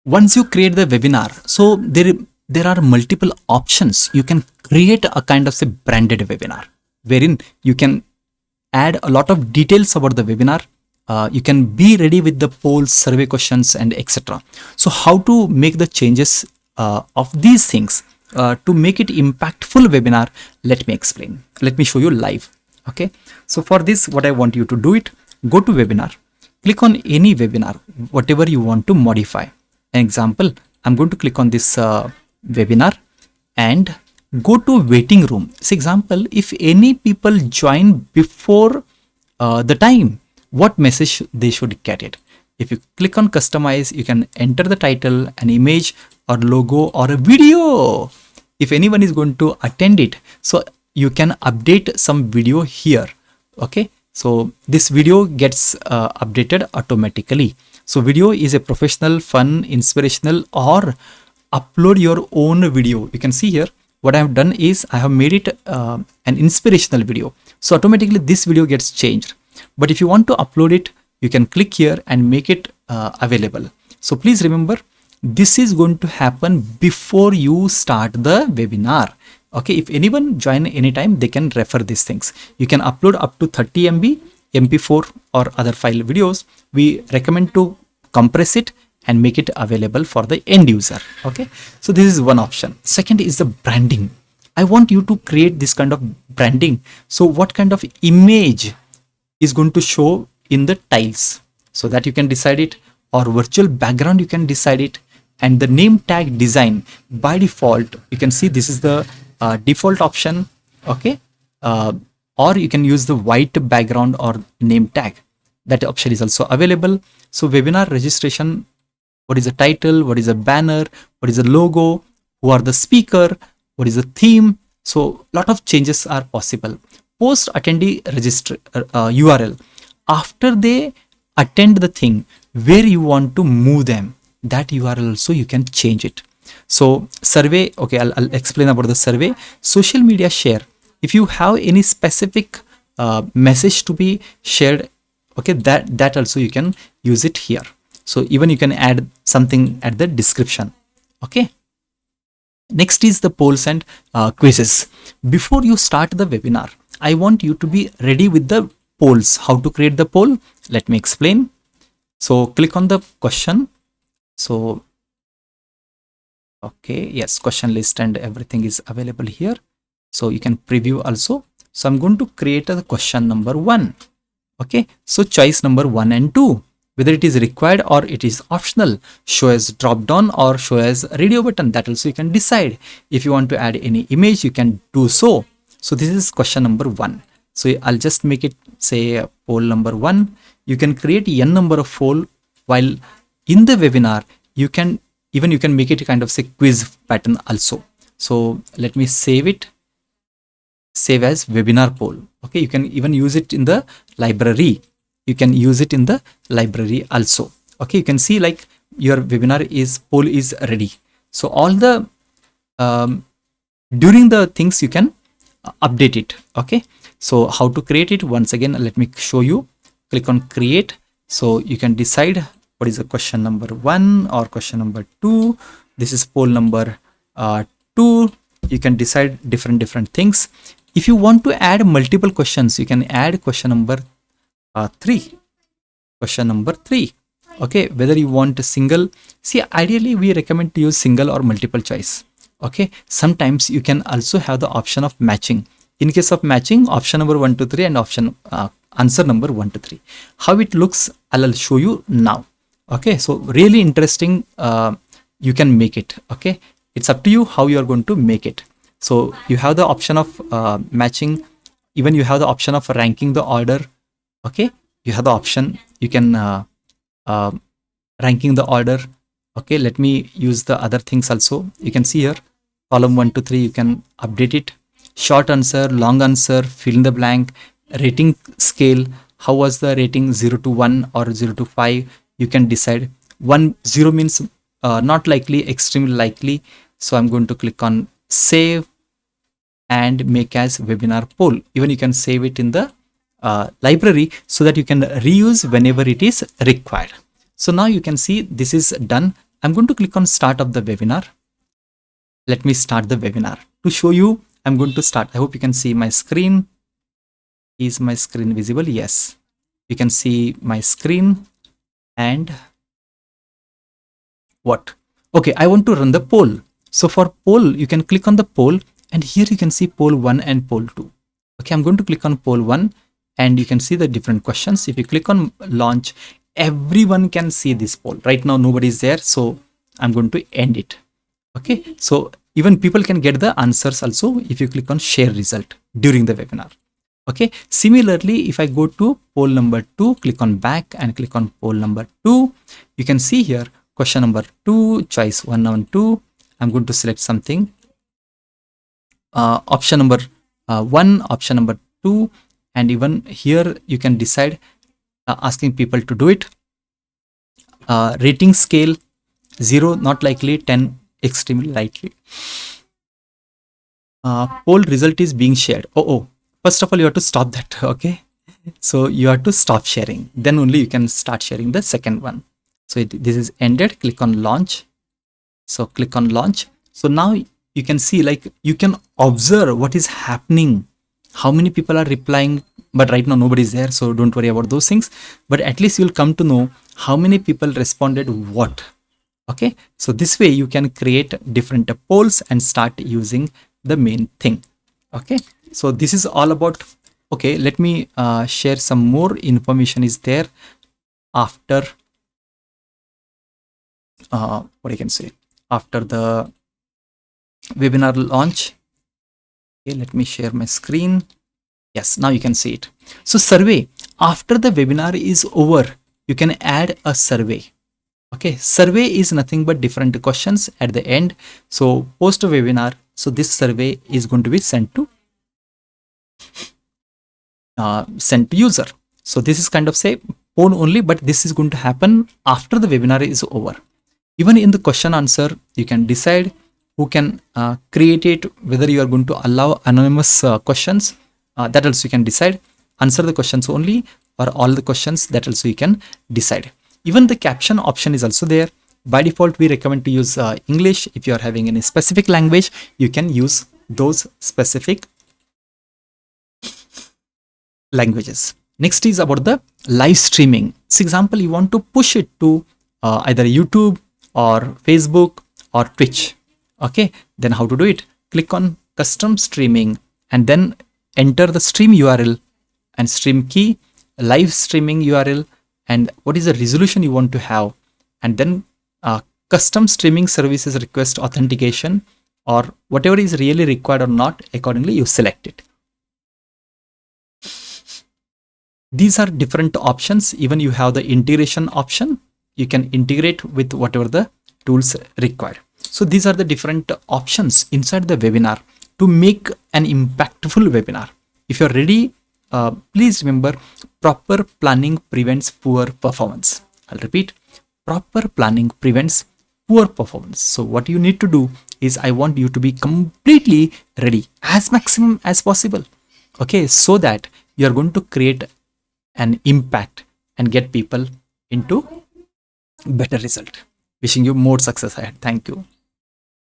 Once you create the webinar, so there are multiple options. You can create a kind of say branded webinar wherein you can add a lot of details about the webinar. You can be ready with the polls, survey questions, and etc. So how to make the changes of these things to make it impactful webinar? Let me explain. Let me show you live. Okay. So for this, what I want you to do it, go to webinar, click on any webinar, whatever you want to modify. An example, I'm going to click on this webinar and go to waiting room. For example, if any people join before the time, what message they should get it. If you click on customize, you can enter the title, an image or logo or a video. If anyone is going to attend it, so you can update some video here. Okay, so this video gets updated automatically. So video is a professional, fun, inspirational, or upload your own video. You can see here what I have done is I have made it an inspirational video. So automatically this video gets changed. But if you want to upload it, you can click here and make it available. So please remember, this is going to happen before you start the webinar. Okay, if anyone join anytime, they can refer these things. You can upload up to 30 MB, MP4 or other file videos. We recommend to compress it and make it available for the end user. Okay, so this is one option. Second is the branding. I want you to create this kind of branding. So what kind of image is going to show in the tiles, so that you can decide it, or virtual background you can decide it, and the name tag design by default you can see this is the default option. Okay, or you can use the white background or name tag. That option is also available. So webinar registration, what is the title, what is the banner, what is the logo, who are the speaker, what is the theme. So lot of changes are possible. Post attendee register URL. After they attend the thing, where you want to move them, that URL also you can change it. So survey, okay, I'll explain about the survey. Social media share. If you have any specific message to be shared, okay, that also you can use it here. So even you can add something at the description. Okay. Next is the polls and quizzes. Before you start the webinar, I want you to be ready with the polls. How to create the poll? Let me explain. So click on the question. So, okay, yes, question list and everything is available here. So you can preview also. So I'm going to create a question number 1. Okay, so choice number 1 and 2, whether it is required or it is optional. Show as drop down or show as radio button, that also you can decide. If you want to add any image, you can do so. So this is question number 1. So I'll just make it say poll number 1. You can create n number of poll while in the webinar. You can make it a kind of say quiz pattern also. So let me save it. Save as webinar poll. Okay, you can even use it in the library. You can use it in the library also. Okay, you can see like your webinar is poll is ready. So all the during the things you can update it. Okay, so how to create it? Once again, let me show you. Click on create. So you can decide what is the question number 1 or question number 2. This is poll number 2. You can decide different things. If you want to add multiple questions, you can add question number 3. Question number 3. Okay, whether you want a single, see, ideally we recommend to use single or multiple choice. Okay, sometimes you can also have the option of matching. In case of matching, option number 1 to 3 and option answer number 1 to 3. How it looks, I'll show you now. Okay, so really interesting. You can make it. Okay, it's up to you how you are going to make it. So you have the option of matching. Even you have the option of ranking the order. Okay, you have the option. You can ranking the order. Okay, let me use the other things also. You can see here column 1 to 3. You can update it. Short answer, long answer, fill in the blank, rating scale. How was the rating? 0 to 1 or 0 to 5? You can decide. 0 means not likely, extremely likely. So I'm going to click on save and make as webinar poll. Even you can save it in the library so that you can reuse whenever it is required. So now you can see this is done. I'm going to click on start of the webinar. Let me start the webinar. To show you, I'm going to start. I hope you can see my screen. Is my screen visible? Yes. You can see my screen. And what? Okay, I want to run the poll. So for poll, you can click on the poll, and here you can see poll 1 and poll 2. Okay, I'm going to click on poll 1, and you can see the different questions. If you click on launch, everyone can see this poll. Right now, nobody is there, so I'm going to end it. Okay, so even people can get the answers also if you click on share result during the webinar. Okay, similarly, if I go to poll number 2, click on back and click on poll number 2, you can see here question number 2, choice 1 and 2. I'm going to select something. Option number 1, option number 2, and even here you can decide asking people to do it. Rating scale 0, not likely, 10, extremely likely. Poll result is being shared. First of all, you have to stop that. Okay, so you have to stop sharing, then only you can start sharing the second one. So this is ended. Click on launch. So click on launch. So now you can see, like, you can observe what is happening, how many people are replying, but right now nobody is there, so don't worry about those things, but at least you'll come to know how many people responded what. Okay, so this way you can create different polls and start using the main thing. Okay, so this is all about. Okay, let me share some more information is there after what I can say after the webinar launch. Okay, let me share my screen. Yes, now you can see it. So survey, after the webinar is over, you can add a survey. Okay, survey is nothing but different questions at the end. So post a webinar, so this survey is going to be sent to user. So this is kind of say poll only, but this is going to happen after the webinar is over. Even in the question answer, you can decide who can create it, whether you are going to allow anonymous questions, that also you can decide. Answer the questions only or all the questions, that also you can decide. Even the caption option is also there. By default, we recommend to use English. If you are having any specific language, you can use those specific languages. Next is about the live streaming. For example, you want to push it to either YouTube or Facebook or Twitch. Okay, then how to do it? Click on custom streaming and then enter the stream URL and stream key, live streaming URL, and what is the resolution you want to have, and then custom streaming services request authentication, or whatever is really required or not, accordingly you select it. These are different options. Even you have the integration option. You can integrate with whatever the tools required. So these are the different options inside the webinar to make an impactful webinar. If you're ready, please remember, proper planning prevents poor performance. I'll repeat, proper planning prevents poor performance. So what you need to do is, I want you to be completely ready as maximum as possible. Okay, so that you are going to create an impact and get people into better result. Wishing you more success ahead. Thank you.